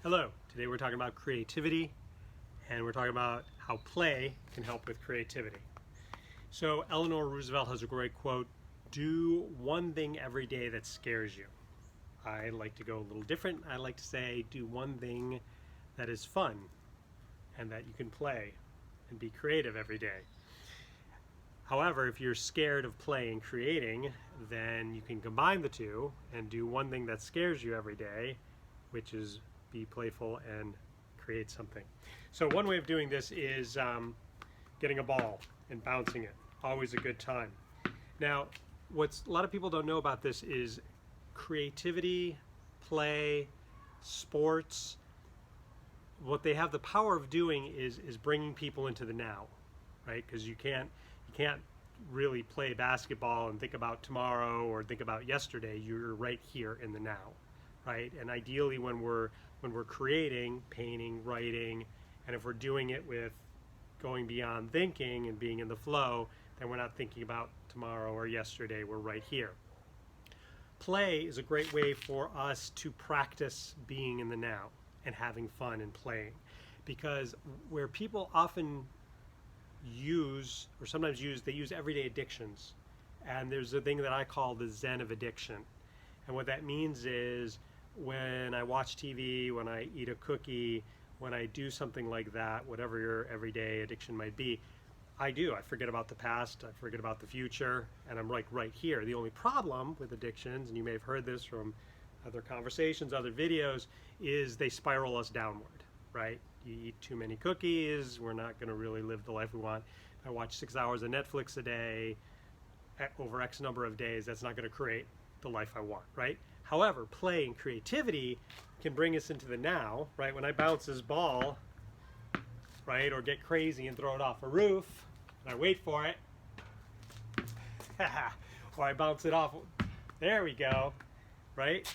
Hello, today we're talking about creativity and we're talking about how play can help with creativity. So Eleanor Roosevelt has a great quote, do one thing every day that scares you. I like to go a little different. I like to say do one thing that is fun and that you can play and be creative every day. However, if you're scared of playing and creating, then you can combine the two and do one thing that scares you every day, which is be playful and create something. So one way of doing this is getting a ball and bouncing it. Always a good time. Now, what a lot of people don't know about this is creativity, play, sports, what they have the power of doing is bringing people into the now, right? Because you can't really play basketball and think about tomorrow or think about yesterday. You're right here in the now, right? And ideally when we're creating, painting, writing, and if we're doing it with going beyond thinking and being in the flow, then we're not thinking about tomorrow or yesterday, we're right here. Play is a great way for us to practice being in the now and having fun and playing, because where people often use, or sometimes use, they use everyday addictions, and there's a thing that I call the Zen of Addiction. And what that means is when I watch TV, when I eat a cookie, when I do something like that, whatever your everyday addiction might be, I forget about the past, I forget about the future, and I'm like right here. The only problem with addictions, and you may have heard this from other conversations, other videos, is they spiral us downward, right? You eat too many cookies, we're not going to really live the life we want. I watch 6 hours of Netflix a day over X number of days, that's not going to create the life I want, right? However, play and creativity can bring us into the now, right? When I bounce this ball, right, or get crazy and throw it off a roof, and I wait for it, or I bounce it off, there we go, right?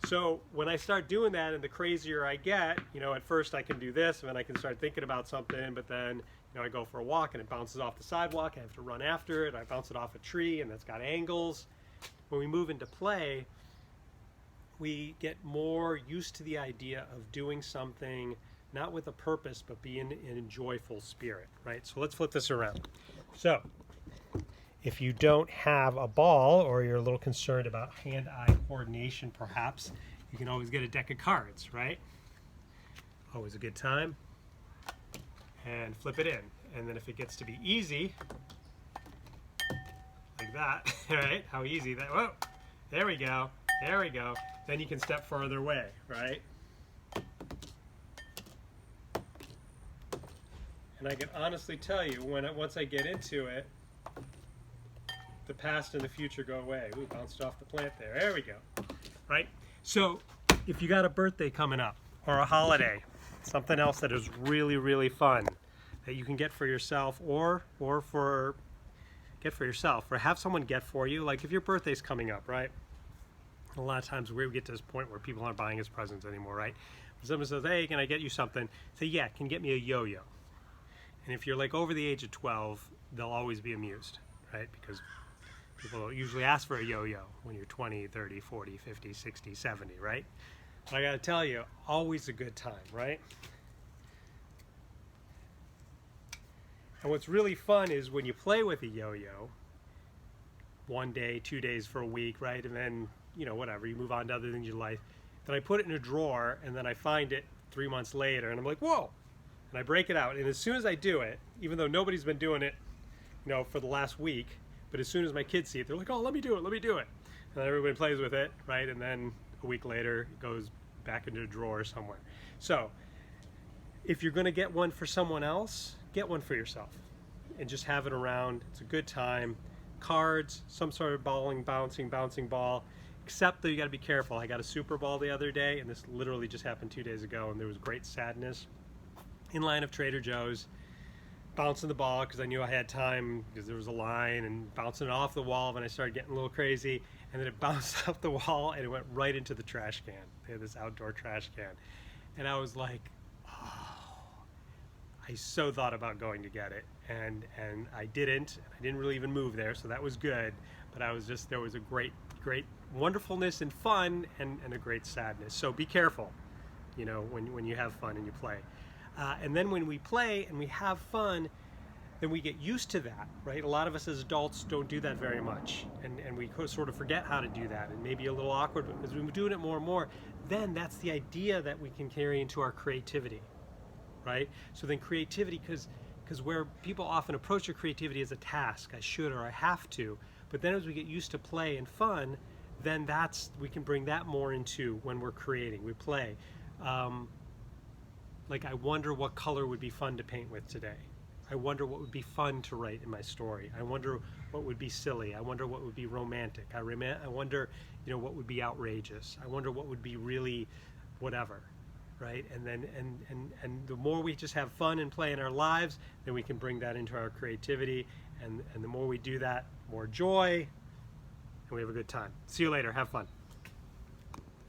So when I start doing that, and the crazier I get, at first I can do this, and then I can start thinking about something, but then, I go for a walk and it bounces off the sidewalk, I have to run after it, I bounce it off a tree and that's got angles. When we move into play, we get more used to the idea of doing something not with a purpose, but being in a joyful spirit, right? So let's flip this around. So if you don't have a ball, or you're a little concerned about hand-eye coordination perhaps, you can always get a deck of cards, right? Always a good time. And flip it in. And then if it gets to be easy, like that, right? How easy that, whoa, there we go, there we go. Then you can step further away, right? And I can honestly tell you, once I get into it, the past and the future go away. Ooh, bounced off the plant there. There we go. Right? So if you got a birthday coming up, or a holiday, something else that is really, really fun that you can get for yourself, or have someone get for you. Like if your birthday's coming up, right? A lot of times we get to this point where people aren't buying us presents anymore, right? When someone says, hey, can I get you something? Say, yeah, can you get me a yo-yo? And if you're like over the age of 12, they'll always be amused, right? Because people usually ask for a yo-yo when you're 20, 30, 40, 50, 60, 70, right? But I gotta tell you, always a good time, right? And what's really fun is when you play with a yo-yo, 1 day, 2 days, for a week, right? And then, whatever, you move on to other things in your life. Then I put it in a drawer, and then I find it 3 months later, and I'm like, whoa! And I break it out, and as soon as I do it, even though nobody's been doing it, for the last week, but as soon as my kids see it, they're like, oh, let me do it. And then everybody plays with it, right? And then a week later, it goes back into a drawer somewhere. So if you're going to get one for someone else, get one for yourself and just have it around. It's a good time. Cards, some sort of bouncing ball, except though you got to be careful. I got a Super Bowl the other day, and this literally just happened 2 days ago, and there was great sadness in line of Trader Joe's, bouncing the ball because I knew I had time because there was a line, and bouncing it off the wall, and I started getting a little crazy, and then it bounced off the wall and it went right into the trash can. They had this outdoor trash can, and I was like, oh, I so thought about going to get it, and I didn't really even move there, so that was good, but there was a great wonderfulness and fun, and a great sadness. So be careful. you know, when you have fun and you play. And then when we play and we have fun, then we get used to that, right? A lot of us as adults don't do that very much, and we sort of forget how to do that, and maybe a little awkward, but as we're doing it more and more, then that's the idea that we can carry into our creativity, right? So then creativity, because where people often approach their creativity as a task, I should or I have to, but then as we get used to play and fun, then we can bring that more into when we're creating, we play. Like, I wonder what color would be fun to paint with today. I wonder what would be fun to write in my story. I wonder what would be silly. I wonder what would be romantic. I wonder, you know, what would be outrageous. I wonder what would be really whatever, right? And then and the more we just have fun and play in our lives, then we can bring that into our creativity. And the more we do that, more joy, and we have a good time. See you later. Have fun.